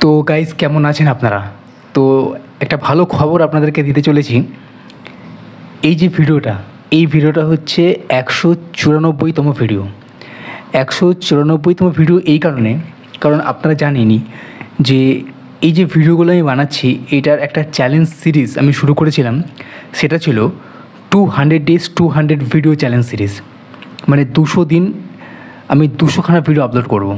তো গাইস, কেমন আছেন আপনারা? তো একটা ভালো খবর আপনাদেরকে দিতে চলেছি। এই যে ভিডিওটা হচ্ছে 194তম ভিডিও। 194তম ভিডিও এই কারণ আপনারা জানেনই যে এই যে ভিডিওগুলো আমি বানাচ্ছি, এটার একটা চ্যালেঞ্জ সিরিজ আমি শুরু করেছিলাম। সেটা ছিল 200 days 200 ভিডিও চ্যালেঞ্জ সিরিজ। মানে 200 দিন আমি 200খানা ভিডিও আপলোড করব।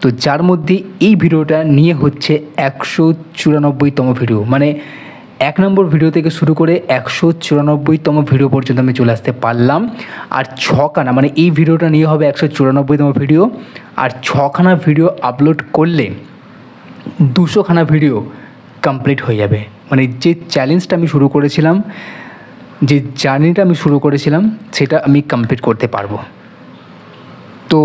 তো যার মধ্যে এই ভিডিওটা নিয়ে হচ্ছে 194তম ভিডিও। মানে 1 নম্বর ভিডিও থেকে শুরু করে 194তম ভিডিও পর্যন্ত আমি চলে আসতে পারলাম। আর 6খানা, মানে এই ভিডিওটা নিয়ে হবে 194তম ভিডিও। আর 6খানা ভিডিও আপলোড করলে 200খানা ভিডিও কমপ্লিট হয়ে যাবে। মানে যে চ্যালেঞ্জটা আমি শুরু করেছিলাম, যে জার্নিটা আমি শুরু করেছিলাম, সেটা আমি কমপ্লিট করতে পারবো। তো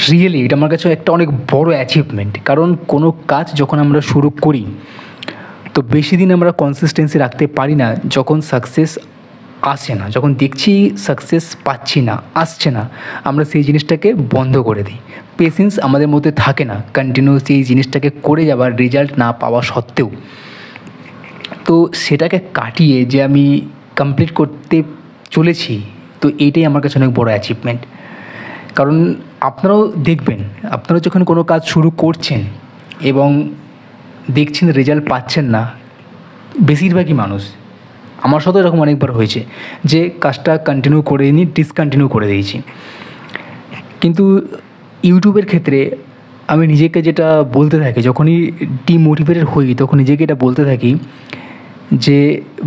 রিয়েলি এটা আমার কাছে একটা অনেক বড় অ্যাচিভমেন্ট। কারণ কোনো কাজ যখন আমরা শুরু করি, তো বেশি দিন আমরা কনসিস্টেন্সি রাখতে পারি না। যখন সাকসেস আসে না, যখন দেখছি সাকসেস পাচ্ছি না, আসছে না, আমরা সেই জিনিসটাকে বন্ধ করে দিই। পেশেন্স আমাদের মধ্যে থাকে না কন্টিনিউসলি এই জিনিসটাকে করে যাবার, রেজাল্ট না পাওয়া সত্ত্বেও। তো সেটাকে কাটিয়ে যে আমি কমপ্লিট করতে চলেছি, তো এইটাই আমার কাছে অনেক বড় অ্যাচিভমেন্ট। কারণ আপনারাও দেখবেন, আপনারা যখন কোনো কাজ শুরু করছেন এবং দেখছেন রেজাল্ট পাচ্ছেন না, বেশিরভাগই মানুষ, আমার সাথেও এরকম অনেকবার হয়েছে যে কাজটা কন্টিনিউ করে নিই, ডিসকন্টিনিউ করে দিয়েছি। কিন্তু ইউটিউবের ক্ষেত্রে আমি নিজেকে যেটা বলতে থাকি, যখনই ডিমোটিভেটেড হই, তখন নিজেকে এটা বলতে থাকি যে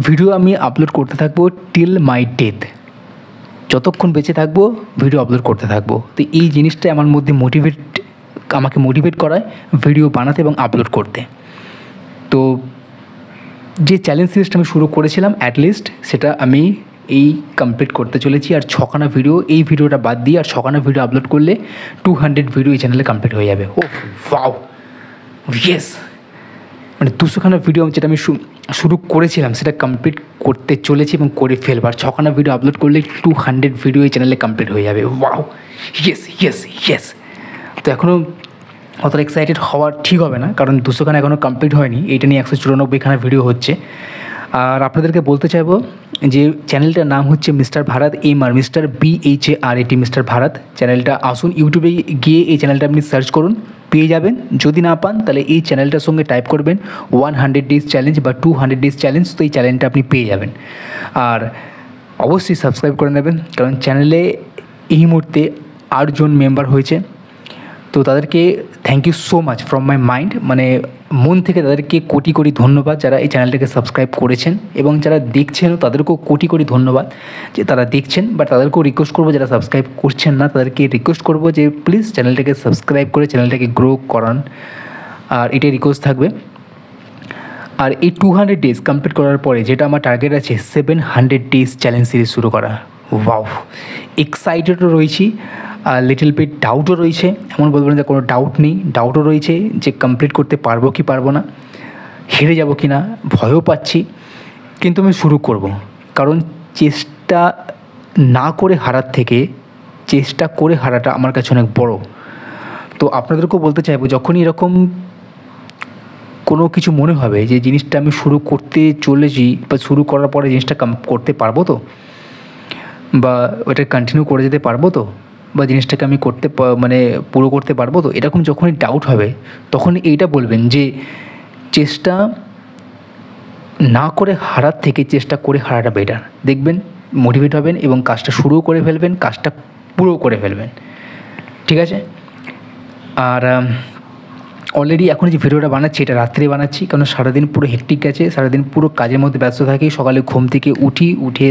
ভিডিও আমি আপলোড করতে থাকবো টিল মাই ডেথ। যতক্ষণ বেঁচে থাকবো ভিডিও আপলোড করতে থাকবো। তো এই জিনিসটা আমার মধ্যে আমাকে মোটিভেট করায় ভিডিও বানাতে এবং আপলোড করতে। তো যে চ্যালেঞ্জ সিরিজটা আমি শুরু করেছিলাম, অ্যাটলিস্ট সেটা আমি এই কমপ্লিট করতে চলেছি। আর 6খানা ভিডিও, এই ভিডিওটা বাদ দিয়ে আর 6খানা ভিডিও আপলোড করলে 200 ভিডিও এই চ্যানেলে কমপ্লিট হয়ে যাবে। ও ওয়াও, ইয়েস! মানে 200খানা ভিডিও যেটা আমি শুরু করেছিলাম সেটা কমপ্লিট করতে চলেছি এবং করে ফেলবো। আর 6খানা ভিডিও আপলোড করলে 200 ভিডিও এই চ্যানেলে কমপ্লিট হয়ে যাবে। Wow, yes yes yes! তো এখনও অতটা এক্সাইটেড হওয়া ঠিক হবে না, কারণ 200খানা এখনও কমপ্লিট হয়নি। এইটা নিয়ে 194খানা ভিডিও হচ্ছে। আর আপনাদেরকে বলতে চাইবো যে চ্যানেলটার নাম হচ্ছে mister Bharat MR, mister BHARAT, mister Bharat. চ্যানেলটা আসুন, ইউটিউবে গিয়ে এই চ্যানেলটা আপনি সার্চ করুন, পেয়ে যাবেন। যদি না পান তাহলে এই চ্যানেলটার সঙ্গে টাইপ করবেন 100 days চ্যালেঞ্জ বা 200 days চ্যালেঞ্জ, তো এই চ্যানেলটা আপনি পেয়ে যাবেন। আর অবশ্যই সাবস্ক্রাইব করে নেবেন, কারণ চ্যানেলে এই মুহূর্তে 8 জন মেম্বার হয়েছে। তো তাদেরকে thank you so much from my mind, মানে মন থেকে তাদেরকে কোটি কোটি ধন্যবাদ যারা এই চ্যানেলটাকে সাবস্ক্রাইব করেছেন, এবং যারা দেখছেনও তাদেরকেও কোটি কোটি ধন্যবাদ যে তারা দেখছেন। বাট তাদেরকেও রিকোয়েস্ট করবো, যারা সাবস্ক্রাইব করছেন না তাদেরকে রিকোয়েস্ট করবো যে প্লিজ চ্যানেলটাকে সাবস্ক্রাইব করে চ্যানেলটাকে গ্রো করান। আর এটাই রিকোয়েস্ট থাকবে। আর এই 200 days কমপ্লিট করার পরে যেটা আমার টার্গেট আছে 700 days চ্যালেঞ্জ সিরিজ শুরু করা। ওয়াও, এক্সাইটেডও রয়েছি, আর লিটল বিট ডাউটও রয়েছে। এমন বলবো না যে কোনো ডাউট নেই, ডাউটও রয়েছে যে কমপ্লিট করতে পারবো কি পারবো না, হেরে যাব কি না, ভয়ও পাচ্ছি। কিন্তু আমি শুরু করব, কারণ চেষ্টা না করে হারার থেকে চেষ্টা করে হারাটা আমার কাছে অনেক বড়। তো আপনাদেরকেও বলতে চাইবো, যখনই এরকম কোনো কিছু মনে হবে যে জিনিসটা আমি শুরু করতে চলেছি বা শুরু করার পরে জিনিসটা করতে পারবো তো, বা ওটা কন্টিনিউ করে যেতে পারবো তো, বা জিনিসটাকে আমি মানে পুরো করতে পারবো তো, এরকম যখনই ডাউট হবে তখনই এইটা বলবেন যে চেষ্টা না করে হারার থেকে চেষ্টা করে হারাটা বেটার। দেখবেন মোটিভেট হবেন এবং কাজটা শুরুও করে ফেলবেন, কাজটা পুরো করে ফেলবেন। ঠিক আছে? আর অলরেডি এখন যে ভিডিওটা বানাচ্ছি এটা রাত্রে বানাচ্ছি, কারণ সারাদিন পুরো হেক্টিক গেছে, সারাদিন পুরো কাজের মধ্যে ব্যস্ত থাকি। সকালে ঘুম থেকে উঠে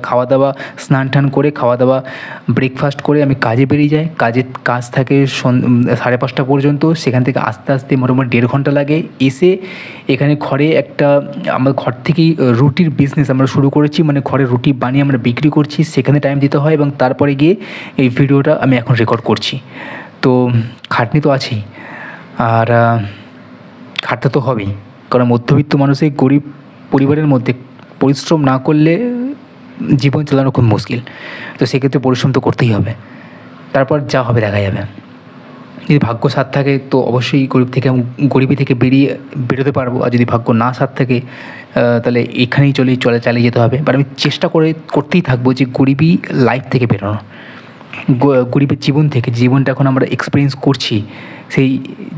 খাওয়া দাওয়া, স্নান টান করে খাওয়া দাওয়া ব্রেকফাস্ট করে আমি কাজে বেরিয়ে যাই। কাজ থাকে 5:30 পর্যন্ত। সেখান থেকে আস্তে আস্তে মোটামুটি 1.5 ঘন্টা লাগে। এসে এখানে ঘরে আমার ঘর থেকেই রুটির বিজনেস আমরা শুরু করেছি, মানে ঘরে রুটি বানিয়ে আমরা বিক্রি করছি, সেখানে টাইম দিতে হয়, এবং তারপরে গিয়ে এই ভিডিওটা আমি এখন রেকর্ড করছি। তো খাটনি তো আছেই, আর খাটতে তো হবেই, কারণ মধ্যবিত্ত মানুষের, গরিব পরিবারের মধ্যে পরিশ্রম না করলে জীবন চালানো খুব মুশকিল। তো সেক্ষেত্রে পরিশ্রম তো করতেই হবে, তারপর যা হবে দেখা যাবে। যদি ভাগ্য সাথ থাকে তো অবশ্যই গরিবি থেকে বেরোতে পারবো, আর যদি ভাগ্য না সাথ থাকে তাহলে এখানেই চালিয়ে যেতে হবে। বাট আমি চেষ্টা করতেই থাকবো যে গরিবি লাইফ থেকে বেরোনো, গরিবের জীবন থেকে, জীবনটা এখন আমরা এক্সপিরিয়েন্স করছি, সেই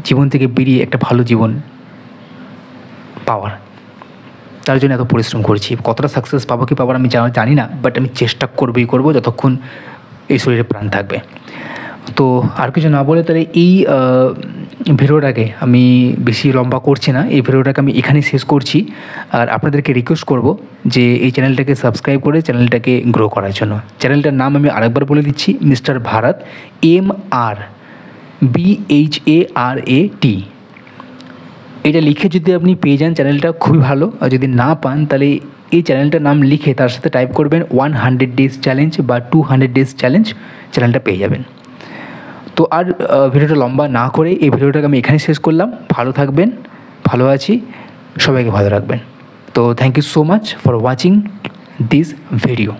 জীবন থেকে বেরিয়ে একটা ভালো জীবন পাওয়ার, তার জন্য এত পরিশ্রম করছি। কতটা সাকসেস পাবো কি পাবো আমি জানি না, বাট আমি চেষ্টা করবো যতক্ষণ এই শরীরে প্রাণ থাকবে। তো আর কিছু না বলে তাহলে এই ভিডিওটাকে আমি বেশি লম্বা করছি না, এই ভিডিওটাকে আমি এখানেই শেষ করছি। আর আপনাদেরকে রিকোয়েস্ট করব যে এই চ্যানেলটাকে সাবস্ক্রাইব করে চ্যানেলটাকে গ্রো করার জন্য। চ্যানেলটার নাম আমি আরেকবার বলে দিচ্ছি, মিস্টার ভারত, MRBHARAT। এটা লিখে যদি আপনি পেয়ে যান চ্যানেলটা খুবই ভালো, আর যদি না পান তাহলে এই চ্যানেলটার নাম লিখে তার সাথে টাইপ করবেন 100 ডেজ চ্যালেঞ্জ বা 200 ডেজ চ্যালেঞ্জ, চ্যানেলটা পেয়ে যাবেন। তো আর ভিডিওটা লম্বা না করে এই ভিডিওটাকে আমি এখানে শেষ করলাম। ভালো থাকবেন, ভালো আছি, সবাইকে ভালো রাখবেন। তো thank you so much for watching this video.